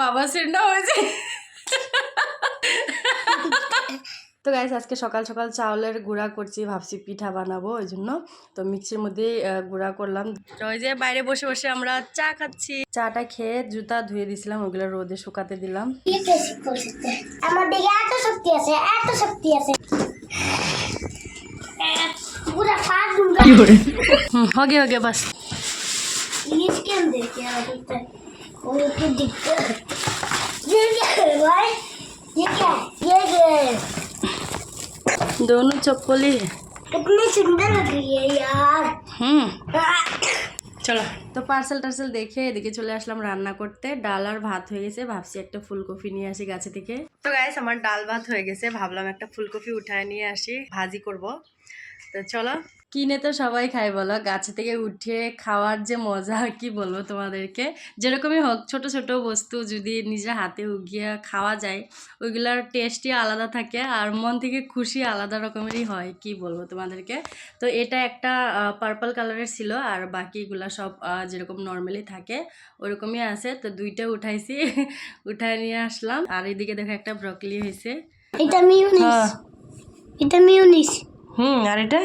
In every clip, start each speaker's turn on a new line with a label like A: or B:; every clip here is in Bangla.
A: বাবা সিন্ডা হয়েছে। তো গাইস আজকে সকাল সকাল চাউলের গুঁড়া করছি, ভাবছি পিঠা বানাবো ওই জন্য। তো মিক্সির মধ্যে গুঁড়া করলাম। ওই যে বাইরে বসে বসে আমরা চা খাচ্ছি। চাটা খেয়ে জুতা ধুয়ে দিছিলাম, ওগুলো রোদে শুকাতে দিলাম।
B: আমার দিকে এত শক্তি আছে, এত শক্তি আছে। पूरा फाड़ दूंगा।
A: हो गया बस।
B: इसके अंदर क्या होता है? वो तो दिक्कत। ये क्या है भाई? ये क्या है? ये
A: दोनों चप्पल ही है।
B: कितनी सुंदर लग रही है यार।
A: চলো তো পার্সেল টার্সেল দেখে এদিকে চলে আসলাম রান্না করতে। ডাল আর ভাত হয়ে গেছে, ভাবছি একটা ফুলকপি নিয়ে আসি গাছে থেকে। তো গাইস আমার ডাল ভাত হয়ে গেছে, ভাবলাম একটা ফুলকপি উঠায় নিয়ে আসি, ভাজি করব। তো চলো, কিনে তো সবাই খাই বলো, গাছে থেকে উঠে খাওয়ার যে মজা কি বলবো তোমাদেরকে। যেরকমই হোক ছোট ছোট বস্তু যদি নিজের হাতে উগিয়ে খাওয়া যায়, ওইগুলোর টেস্টই আলাদা থাকে আর মন থেকে খুশি আলাদা রকমেরই হয়, কি বলবো তোমাদেরকে। তো এটা একটা পার্পল কালারের ছিল, আর বাকিগুলা সব যেরকম নর্মালি থাকে ওরকমই আছে। তো দুইটা উঠাইছি, উঠায় নিয়ে আসলাম। আর এদিকে দেখো একটা ব্রকলি হয়েছে।
B: এটা মিউনিস। এটা মিউনিস।
A: আর এটা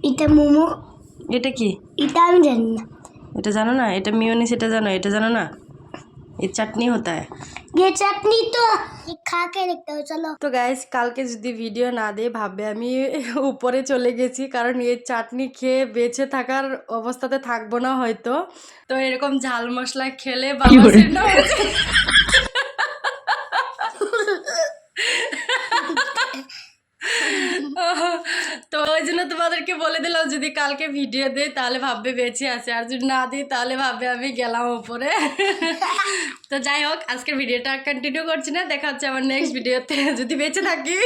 B: এটা মোমো।
A: এটা কি?
B: এটা আমি জানি না।
A: এটা জানো না? এটা মিয়োনিস, এটা জানো? এটা জানো না? ये चटनी होता है।
B: ये चटनी तो खा के देखते हो, चलो।
A: তো গাইস কালকে যদি ভিডিও না দিয়ে ভাববে আমি উপরে চলে গেছি, কারণ এই চাটনি খেয়ে বেঁচে থাকার অবস্থাতে থাকবো না হয়তো। তো এরকম ঝাল মশলা খেলে বাবা সিন্ডা হয়েছে। তো ওই জন্য তোমাদেরকে বলে দিলাম যদি কালকে ভিডিও দেয় তাহলে ভাববে বেঁচে আছে, আর যদি না দিই তাহলে ভাববে আমি গেলাম উপরে। তো যাই হোক আজকের ভিডিওটা কন্টিনিউ করছি না, দেখা হচ্ছে আমার নেক্সট ভিডিওতে যদি বেঁচে থাকি।